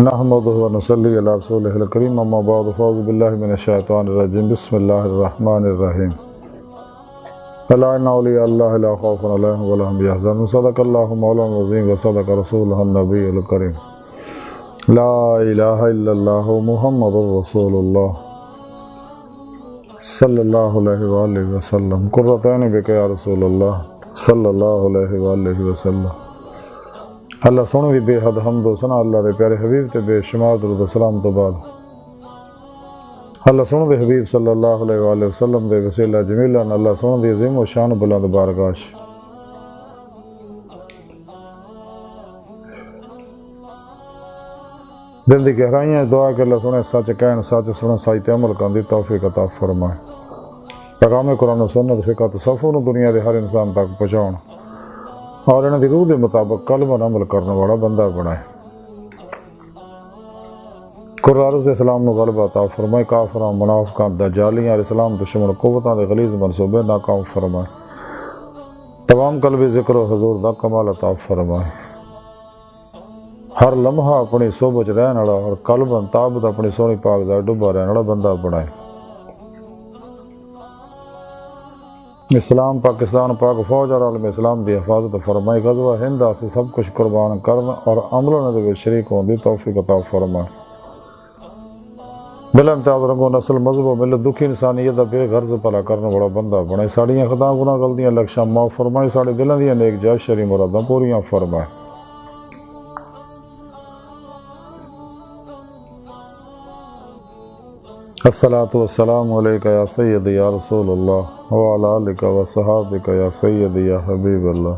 نحمدہ و نصلی علی رسولہ الکریم اما بعد فاعوذ باللہ من الشیطان الرجیم بسم اللہ الرحمن الرحیم الا ان اولیاء اللہ لا خوف علیہم ولا هم یحزنون صدق اللہ مولانا العظیم و صدق رسولہ النبی الکریم لا الہ الا اللہ محمد رسول اللہ صلی اللہ علیہ وآلہ وسلم قرۃ عین بک یا رسول اللہ صلی اللہ علیہ وآلہ وسلم۔ اللہ سونے دی بے حد حمد و ثنا اللہ دے پیارے حبیب تے بے شمار درود و سلام تو بعد اللہ سونے دے حبیب صلی اللہ علیہ وآلہ وسلم دے وسیلہ جمیلہ اللہ سونے دی عظیم و شان بلند بارگاہ دل دی گہرائیاں دعا کہ اللہ سونے سچ کہن سچ سنن سچ تے عمل کرن دی توفیق عطا فرمائے۔ پیغام قرآن و سنت فقہ تصوف نو دنیا دے ہر انسان تک پہنچاؤن اور انہاں دی روح دے مطابق قلب اور عمل کرنے والا بندہ بنائے۔ قرآن علیہ السلام نو غلبہ عطا فرمائے، کافراں منافقاں دجالیاں علیہ السلام دشمن قوتاں دے غلیظ منصوبے ناکام فرمائے۔ تمام قلبی ذکر و حضور دا کمال عطا فرمائے۔ ہر لمحہ اپنی صحبت وچ رہن والا اور قلباً تابت اپنی سونی پاک ذات ڈوبا رہن والا بندہ بنائے۔ اسلام پاکستان پاک فوج اور عالم اسلام دی حفاظت فرمائے۔ غزوہ ہند سے سب کچھ قربان کرن اور عملوں دے شریک ہون دی توفیق عطا فرمائے۔ بلا امتیاز رنگو نسل مذہب و ملت دکھی انسانیت دا بے غرض بھلا کرنے والا بندہ بنائے۔ ساڑیاں خطا گناہ غلطیاں لکشاں معاف فرمائے، ساڑے دلاں دیاں نیک جائز شرعی مراداں پوریاں فرمائے۔ الصلاۃ والسلام علیکہ یا سیدی یا رسول اللہ وعلی آلکہ و صحابکہ یا سیدی یا حبیب اللہ۔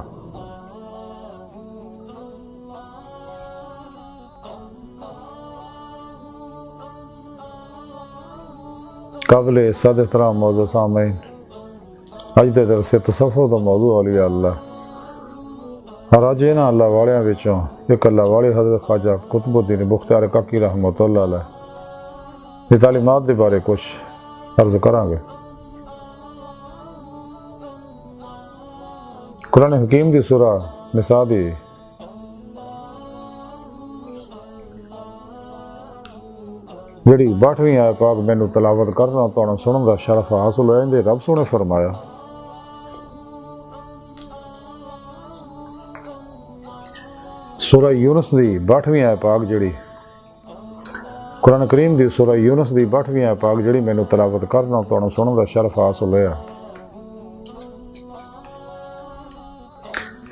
قابل صد احترام موضوع سامعین، اج دے درس تصوف دا موضوع اولیاء اللہ اور اج انہاں اللہ والیاں وچوں ایک اللہ والے حضرت خواجہ قطب الدین بختیار کاکی رحمۃ اللہ علیہ دی تعلیمات دے بارے کچھ عرض کریں گے۔ قرآن حکیم دی سورہ نساء دی جڑی 62ویں آیت پاک مینوں تلاوت کرنا تو سنن دا شرف حاصل ہویا۔ اندے رب سونے فرمایا سورہ یونس دی 62ویں آیت پاک جڑی قرآن کریم دی سورہ یونس دی 62ویں آیت پاک جڑی مینوں تلاوت کرنا تو سنن دا شرف حاصل ہویا۔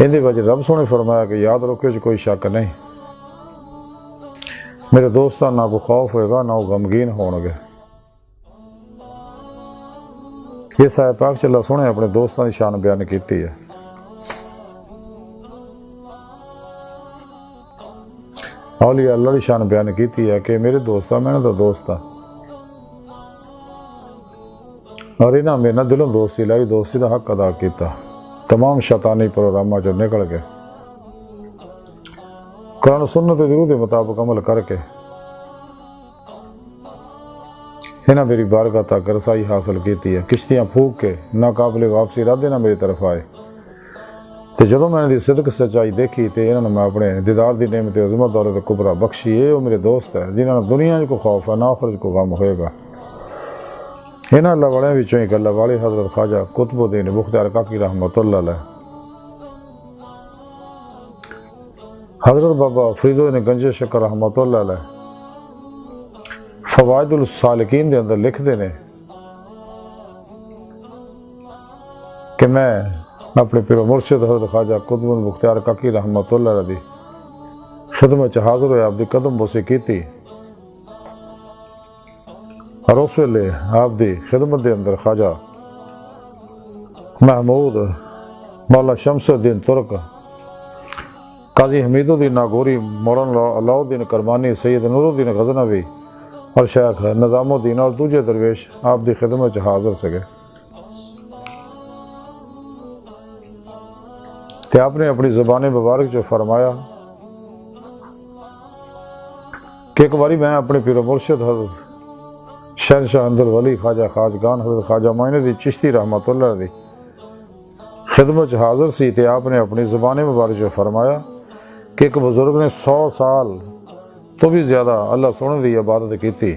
اندے وجہ رب سونے فرمایا کہ یاد رکھو کوئی شک نہیں، میرے دوستاں نہ کوئی خوف ہوئے گا نہ وہ غمگین ہون گے۔ اس آیت پاک چ اللہ سونے اپنے دوستاں دی شان بیان کیتی ہے۔ اولیاء اللہ دی شان بیان کیتی ہے کہ میرے دوست میں نے تو دوست اور انہاں میں نہ دلوں دوستی لائی، دوستی دا حق ادا کیتا، تمام شیطانی پروگراماں جو نکل کے قرآن و سنت دی دے مطابق عمل کر کے انہاں میری بارگاہ تک رسائی حاصل کیتی ہے۔ کشتیاں پھونک کے ناقابل واپسی ردے نہ میری طرف آئے تے جدوں میں نے صدق سچائی دیکھی تے انہوں نے میں اپنے دیدار دی نعمت عظمت دولت کبریٰ بخشی۔ یہ وہ میرے دوست ہے جنہوں نے دنیا کو خوف ہے نہ آخرت کو غم ہوئے گا۔ انہاں اللہ والے وچوں ایک اللہ والے حضرت خواجہ قطب الدین بختیار کاکی رحمۃ اللہ علیہ، حضرت بابا فرید الدین گنج شکر رحمۃ اللہ علیہ فوائد السالکین دے اندر لکھ دے نے کہ میں اپنے پیر و مرشد حضرت خواجہ قطب الدین بختیار کاکی رحمۃ اللہ علیہ دی خدمت حاضر ہوئے، آپ دی قدم بوسی کیتی اور اس ویلے آپ دی خدمت دے اندر خواجہ محمود مولا شمس الدین ترک، قاضی حمید الدین ناگوری، مولانا علاء الدین کرمانی، سید نور الدین غزنوی اور شیخ نظام الدین اور دوجے درویش آپ دی خدمت حاضر سکے۔ تے آپ نے اپنی زبان مبارک جو فرمایا کہ ایک باری میں اپنے پیر و مرشد حضرت شہنشاہ اندر ولی خواجہ خواجگان حضرت خواجہ معین الدین چشتی رحمۃ اللہ دی خدمت حاضر سی تے آپ نے اپنی زبان مبارک جو فرمایا کہ ایک بزرگ نے 100 سال تو بھی زیادہ اللہ سونے دی عبادت کیتی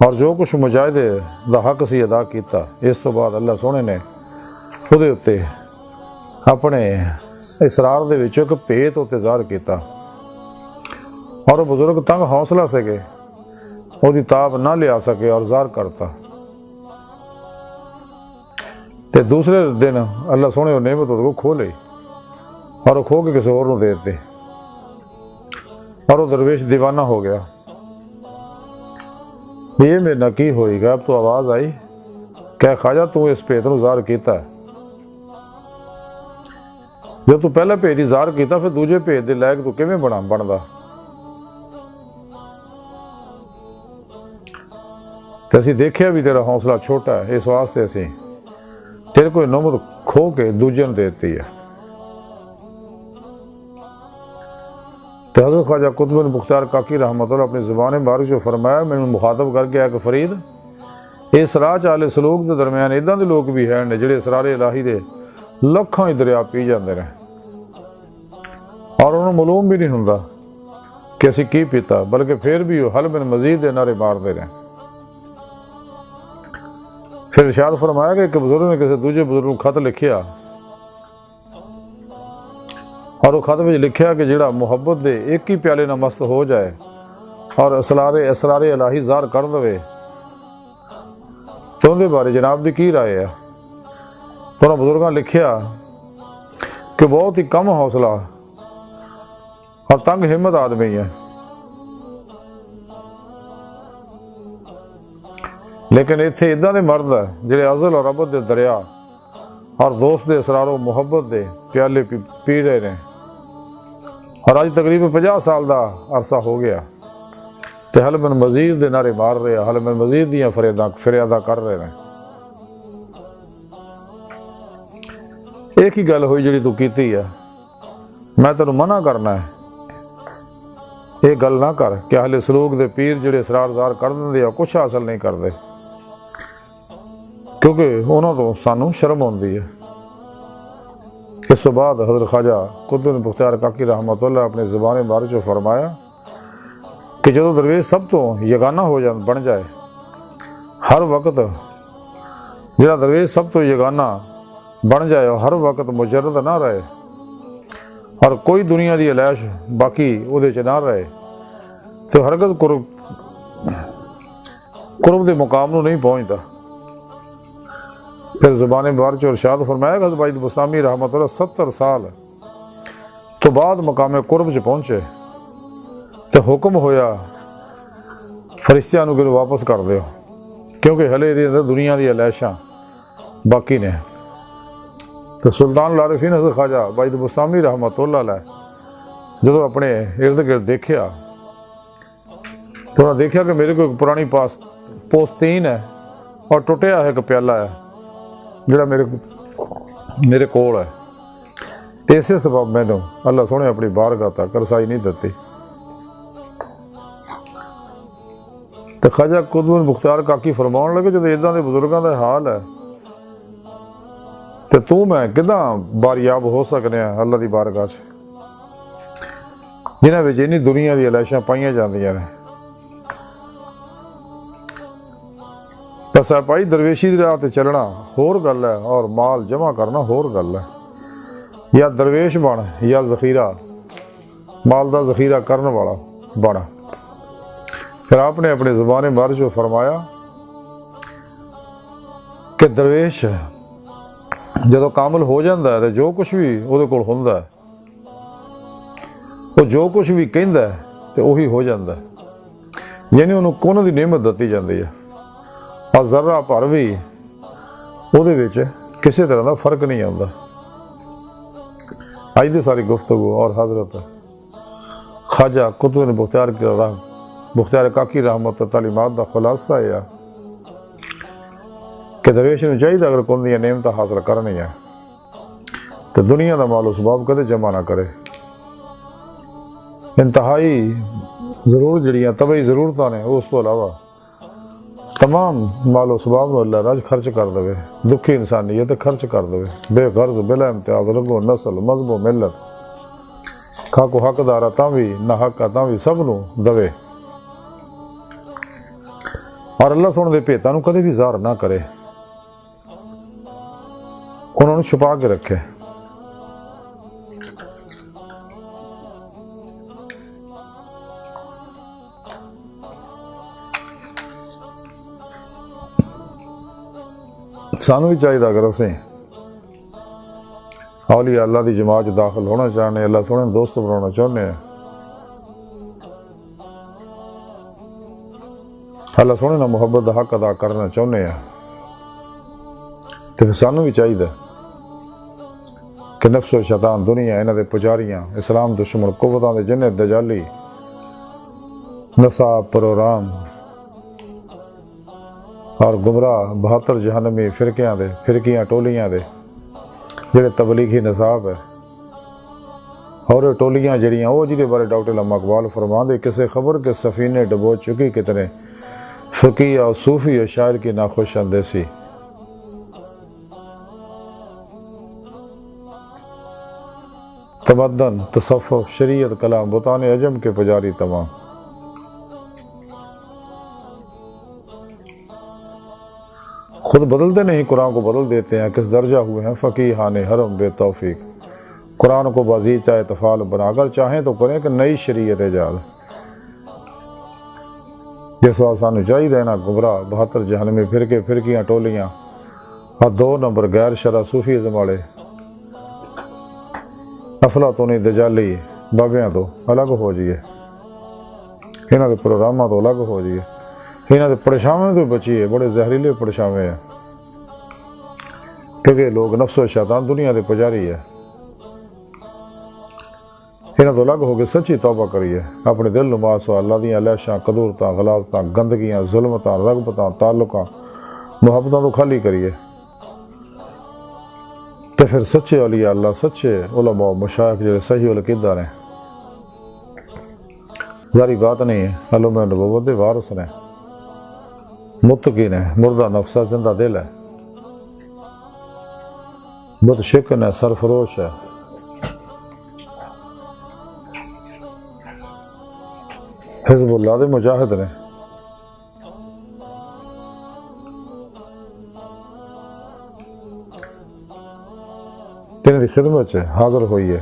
اور جو کچھ مجاہدے دا حق سی ادا کیتا. اس تو بعد اللہ سونے نے ਉਹਦੇ ਉੱਤੇ ਆਪਣੇ اسرار ਦੇ ਵਿੱਚੋਂ ਇੱਕ ਭੇਤ ਉੱਤੇ ਜ਼ਾਹਰ ਕੀਤਾ اور وہ بزرگ تنگ حوصلہ سکے ਉਹਦੀ ਤਾਬ ਨਾ ਲਿਆ ਸਕੇ اور ਜ਼ਾਹਰ ਕਰਤਾ. ਤੇ ਦੂਸਰੇ ਦਿਨ اللہ سونے ਉਹ نعمت ਉਹਦੇ ਕੋਲ ਖੋਹ ਲਈ اور وہ کھو کے کسی اور ਨੂੰ ਦੇ ਦਿੱਤੇ اور وہ درویش دیوانہ ہو گیا. یہ میرے نال کی ہوئی گا. اب تو آواز آئی کہ خواجہ تو اس ਭੇਤ ਨੂੰ ਜ਼ਾਹਰ ਕੀਤਾ ہے. جب تو پہلا ਭੇਤ ਹੀ ਜ਼ਾਹਰ ਕੀਤਾ ਫਿਰ ਦੂਜੇ ਭੇਤ ਦੇ ਲਾਇਕ ਤੂੰ ਕਿਵੇਂ ਬਣਦਾ. ਤੇ ਅਸੀਂ ਦੇਖਿਆ ਵੀ ਤੇਰਾ ਹੌਸਲਾ ਛੋਟਾ ਹੈ, ਇਸ ਵਾਸਤੇ ਅਸੀਂ ਤੇਰੇ ਕੋਲ ਨੌਬਤ ਖੋ ਕੇ ਦੂਜੇ ਨੂੰ ਦੇ ਦਿੱਤੀ ਹੈ. تو حضرت خواجہ قطب بن بختیار کاکی رحمۃ اللہ اپنی زبان مبارک جو فرمایا میں مخاطب کر کے کہ فرید اس راہ والے سلوک کے درمیان اداں دے لوگ بھی ہیں جڑے اسرار الہی دے لکھاں ہی دریا پی جاندے رہے اور انہوں معلوم بھی نہیں ہوندا کہ اسی کی پیتا بلکہ پھر بھی وہ حل من مزید دے نعرے مارتے رہے. پھر ارشاد فرمایا کہ ایک بزرگ نے کسی دوجے بزرگ کو خط لکھیا اور وہ خط میں لکھیا کہ جڑا محبت دے ایک ہی پیالے نہ مست ہو جائے اور اسرار الہی ظاہر کر دے تو اندے بارے جناب دی کی رائے ہے. تو انہوں بزرگاں لکھیا کہ بہت ہی کم حوصلہ اور تنگ ہمت آدمی ہے لیکن اتنے اداں دے مرد ہے جڑے ازل اور ابد دے دریا اور دوست دے اسرار و محبت دے پیالے پی رہے ہیں اور آج تقریباً 50 سال دا عرصہ ہو گیا تے حل من مزید دے نعرے مار رہے حل من مزید دیاں فریاداں کر رہے ہیں. ایک ہی گل ہوئی جڑی تو کیتی ہے میں تینوں منع کرنا ہے یہ گل نہ کر کہ اہل سلوک دے پیر جڑے اسرار ظاہر کر دے کچھ حاصل نہیں کرتے کیونکہ انہوں تو سانوں شرم ہوندی ہے. اس تو بعد حضرت خواجہ قطب بن بختیار کاکی رحمۃ اللہ اپنی زبان مبارک جو فرمایا کہ جدو درویش سب تو یگانہ بن جائے ہر وقت جڑا درویش سب تو یگانہ بن جائے اور ہر وقت مجرد نہ رہے اور کوئی دنیا دی علیش باقی وہ نہ رہے تو ہرگز قرب دے مقام نو نہیں پہنچتا. پھر زبان مبارک اور ارشاد فرمایا کہ حضرت بائید بستامی رحمۃ اللہ 70 سال تو بعد مقام قرب چ پہنچے تو حکم ہویا فرشتیاں نو کہ واپس کر دیو کیونکہ ہلے دنیا دی علیشاں باقی نے. تو سلطان العارفین حضرت خواجہ بائید بستامی رحمۃ اللہ علیہ جدو اپنے ارد گرد دیکھیا تو انہوں نے دیکھا کہ میرے کو ایک پرانی پوستین ہے اور ٹوٹیا ہے ایک پیالہ ہے جڑا میرے کول ہے. اسی سبب مینوں اللہ سونے اپنی بارگاہ تک رسائی نہیں دیتی. تو خواجہ قطب بن بختیار کاکی فرماؤن لگے جدو اداں دے بزرگاں دا حال ہے تو میں کداں باریاب ہو سکنے ہیں اللہ دی بارگاہ سے جنہاں وچ انہی دنیا دی علیشاں پائیاں جاندیاں نے. بس پائی درویشی دی راہ تے چلنا ہور گل ہے اور مال جمع کرنا ہور گل ہے. یا درویش بن یا ذخیرہ مال دا ذخیرہ کرنے والا بن. پھر آپ نے اپنے زبان مبارک جو فرمایا کہ درویش جدو کامل ہو جاندہ ہے تو جو کچھ بھی وہ کول ہوندا ہے وہ جو کچھ بھی کہندا ہے تو وہی ہو جاندہ ہے یعنی انہوں کون دی نعمت دتی جاندی ہے اور ذرہ پر بھی وہ کسی طرح دا فرق نہیں آتا. آج دی ساری گفتگو اور حضرت خواجہ قطب بن بختیار کاکی رحمت تعلیمات دا خلاصہ ہے کہ درویش نے چاہیے اگر کون دیا نعمت حاصل کرنی ہے تو دنیا دا مال و اسباب کدے جمع نہ کرے. انتہائی ضرور جڑیاں طبعی ضرورتاں نے اس تو علاوہ تمام مال و اسباب نو اللہ راج خرچ کر دے. دکھی انسانیت خرچ کر دے بے غرض بلا امتیاز رنگو نسل مذہب و ملت کو حقدار تاں بھی نہ حق تاں بھی سب نو دے اور اللہ سونے دے بھیتاں نو کدے بھی ظاہر نہ کرے انہوں نے چھپا کے رکھے سانو بھی چاہیے اگر اسیں اولیاء اللہ دی جماعت داخل ہونا چاہنے اللہ سونے دوست بنانا چاہنے ہیں اللہ سونے نہ محبت دا حق ادا کرنا چاہنے ہیں تو پھر سانو بھی چاہیے کہ نفس و شیطان دنیا انہاں دے پجاریاں اسلام دشمن قوتاں دے جن دجالی نصاب پروگرام اور گمراہ 72 جہنمی فرقیاں ٹولیاں دے جڑے تبلیغی نصاب ہے اور ٹولیاں جڑیاں وہ جی بارے ڈاکٹر علامہ اقبال فرمان دے کسے خبر کے سفینے ڈبو چکی کتنے فقیہ اور صوفی اور شاعر کی ناخوش اندیسی تمدن تصوف شریعت کلام بتان عجم کے پجاری تمام خود بدلتے نہیں قرآن کو بدل دیتے ہیں کس درجہ ہوئے ہیں فقیہان حرم بے توفیق قرآن کو بازیچہ اتفال بنا کر چاہیں تو کریں کہ نئی شریعت ایجاد جس آسان چاہیے دینا گمراہ 72 جہنمی فرقیاں ٹولیاں اور 2 نمبر غیر شرع صوفیزم والے افلاطونی دجالی بابیاں تو الگ ہو جائیے انہاں دے پروگراماں تو الگ ہو جائیے انہاں دے پرچھاویں تو بچیے بڑے زہریلے پرچھاویں ہیں کیونکہ لوگ نفس و شیطان دنیا دے پجاری ہے انہاں تو الگ ہو کے سچی توبہ کریے اپنے دل نماز و اللہ دیاں لیشاں قدورتاں غلاظتاں گندگیاں ظلمتاں رغبتاں تعلقاں محبتاں تو خالی کریے تو پھر سچے اولیاء اللہ سچے علماء مشائخ جو صحیح العقیدہ ہیں ظاہری بات نہیں ہے علوم نبوت دے وارث نے متقین ہے مردہ نفسہ زندہ دل ہے بت شکن ہے سرفروش ہے حزب اللہ دے مجاہد نے تینوں کی خدمت سے حاضر ہوئی ہے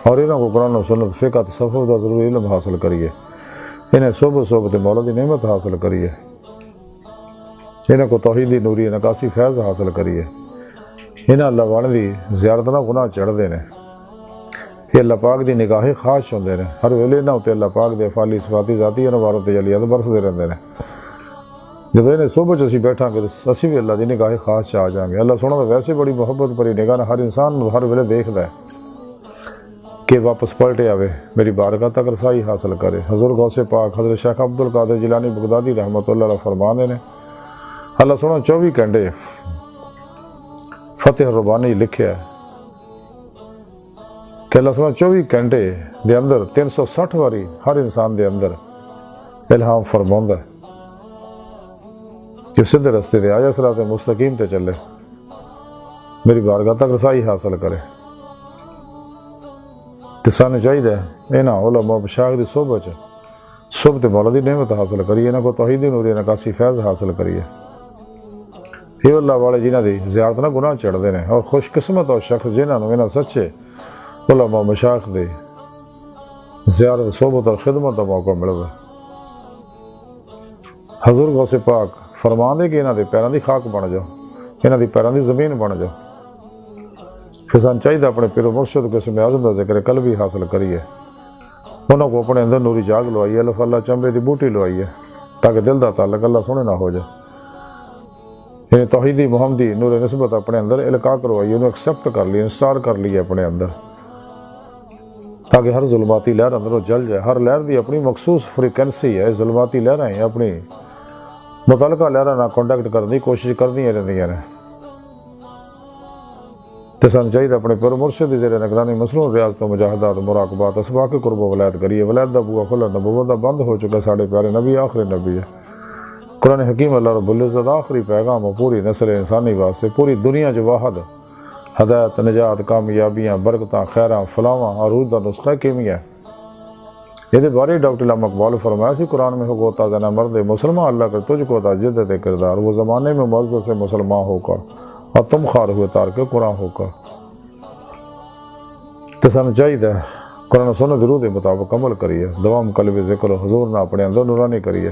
اور انہوں کو قرآن و سنت فقہ تصوف دا ضروری علم حاصل کریے انہیں صحبت مولا دی نعمت حاصل کریے انہیں کو توحیدی نوری نکاسی فیض حاصل کریے انہیں اللہ والے دی زیارت نہ گناہ چڑھ دینے یہ اللہ پاک دی نگاہی خاص ہوندے نے ہر ویلے نہ ہوتے اللہ پاک دے افعالی صفاتی ذاتی انواروں تجلیات برسدے رہندے نے جب انہیں صبح اسی بیٹھا کہ اسی بھی اللہ دی نگاہی خاص چاہ جائیں گے اللہ سونا تو ویسے بڑی محبت بڑی نگاہ ہر انسان ہر ویلے دیکھتا ہے کہ واپس پلٹے آوے میری بارگاہ تک رسائی حاصل کرے حضور غوث پاک حضرت شیخ عبدالقادر جیلانی بغدادی رحمۃ اللہ علیہ فرمانے نے اللہ سونا 24 گھنٹے فتح ربانی لکھے ہے کہ اللہ سونا 24 گھنٹے دے اندر 360 واری ہر انسان دے اندر الہام فرماؤندا ہے کہ سدھے رستے دے آیا صراط مستقیم تے چلے میری بارگاہ تک رسائی حاصل کرے تو سانو چاہیے انہاں علماء مشائخ دی صحبت مولا دی نعمت حاصل کریے انہاں کو توحیدی نوری نکاسی فیض حاصل کریے یہ اللہ والے جنہاں دی زیارت نہ گناہ چڑھتے ہیں اور خوش قسمت اور شخص جنہاں نو انہاں سچے علماء مشائخ دی زیارت صحبت اور خدمت کا موقع ملتا حضور غوث پاک فرما دے کہ انہاں دے پیراں دی خاک بن جاؤ انہاں دی پیراں دی زمین بن جاؤ پھر سان چاہیے اپنے پیر و مرشد کو اسم اعظم دا ذکر قلبی حاصل کریے انہوں کو اپنے اندر نوری جاگ لوائیے الف اللہ چمبے دی بوٹی لوائیے تاکہ دل دا تعلق اللہ سونے نہ ہو جائے یعنی توحیدی محمدی نور نسبت اپنے اندر القاء کروائیے انہوں ایکسیپٹ کر لیے انسٹال کر لیے اپنے اندر تاکہ ہر ظلماتی لہر اندروں جل جائے ہر لہر دی اپنی مخصوص فریکوینسی ہے ظلماتی لہریں اپنی متعلقہ لہریں نہ کانٹیکٹ کرنے کی کوشش کرنی رہندیاں نے تو سان چاہیے اپنے پیر مرشد دی زیر نگرانی مصنوع ریاضت و مجاہدات مراقبات اسباق قرب و ولایت کریے ولایت دا بوا کھلا نبوت دا بند ہو چکا ساڑھے پیارے نبی آخری نبی ہے قرآن حکیم اللہ رب العزت آخری پیغام و پوری نسل انسانی واسطے پوری دنیا جو واحد ہدایت، نجات، کامیابیاں، برکتاں، خیراں، فلاواں، عروج دا نسخہ کیمیا یہ بارے ڈاکٹر علامہ اقبال فرمایا سی قرآن میں ہو تا جنا مرد مسلمان اللہ کر تجھ کو تا جدت کردار، وہ زمانے میں معزز سے مسلمان ہو کر اور تم خار ہوئے تارک قرآن ہو کر۔ تو سانو چاہیے قرآن و سنت درود کے مطابق عمل کریے، دوام قلب ذکر و حضور نہ اپنے اندر نورانی کریے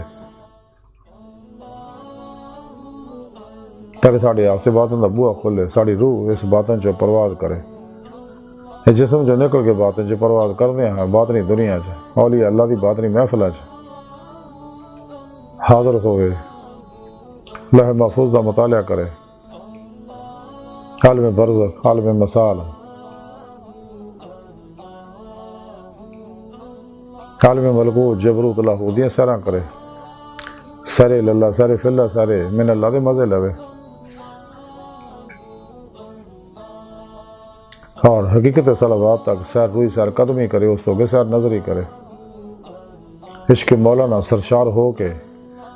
تاکہ ساڑھے آسے باطن دا بوہ کھلے، ساڑھی روح اس باطن چو پرواز کرے، اس جسم جو نکل کے باطن چو پرواز کردے ہیں باطنی دنیا چ اولیاء اللہ دی باطنی محفلہ چ حاضر ہوئے، لوح محفوظ دا مطالعہ کرے، عالم برزخ، عالم مسال، عالم ملکوت، جبروت، لاہوتیاں سیراں کرے، سارے اللہ، سارے فی اللہ، سارے من اللہ دے مزے لوے، اور حقیقت صلوات تک سیر روئی سیر قدمی کرے، اس تو سیر نظری کرے، عشق مولانا سرشار ہو کے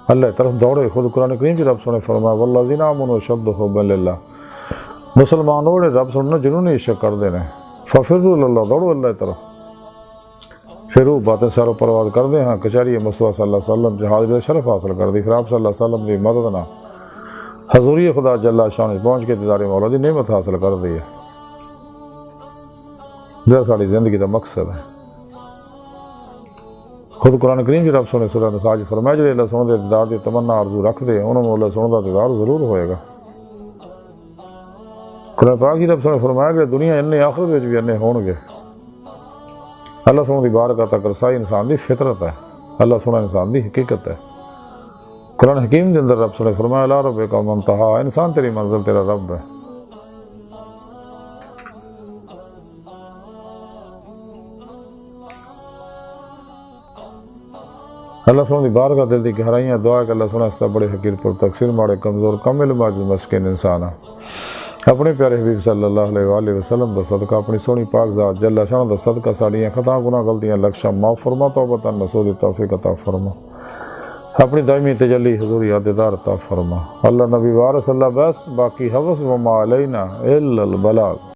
اللہ طرف دوڑے۔ خود قرآن کریم کی رب سنے فرمایا والذین آمنوا اشد حبا للہ، مسلمان اوڑے رب سننا جنہوں عشق کر دینے، ففروا اللہ، دوڑو اللہ طرف، پھر وہ باتیں سیر و پرواز کر دیں ہاں کچہری مصطفیٰ صلی اللہ علیہ وسلم جہاد شرف حاصل کر دی، پھر آپ صلی اللہ علیہ وسلم کی مدد نہ حضوری خدا جل شان پہنچ کے دیدار مولا دی نعمت حاصل کر دی ہے، یہ ساری زندگی کا مقصد ہے۔ خود قرآن کریم کی رب سنے سورہ نساء فرمایا جڑے اللہ سن دے دیدار دی تمنا آرزو رکھ دے انہوں نے اللہ سن دا دیدار ضرور ہوئے گا۔ قرآن پاک کی رب سنے فرمایا کہ دنیا انہیں آخرت وچ بھی انہیں ہون گے۔ اللہ سن دی بارگاہ تک رسائی انسان دی فطرت ہے، اللہ سن انسان دی حقیقت ہے۔ قرآن حکیم کے اندر رب سنے فرمایا لا رب کا منتہا، انسان تیری منزل تیرا رب ہے۔ اللہ سن دی بارگاہ دل دی گہرائیاں دعا کہ اللہ سنا استا بڑے حقیر پر تقصیر ماڑے کمزور کم علم عاجز مسکین انسان اپنے پیارے حبیب صلی اللہ علیہ وآلہ وسلم دا صدقہ، اپنی سونی پاک ذات جل شان دا صدقہ ساڑیاں خطا گناہ غلطیاں لکشا معاف فرما، توبہ نصوح توفیق عطا فرما، اپنی دائمی تجلی حضور یاددار عطا فرما۔ اللہ نبی وارث اللہ بس، باقی حوث وما علینا الا البلاغ۔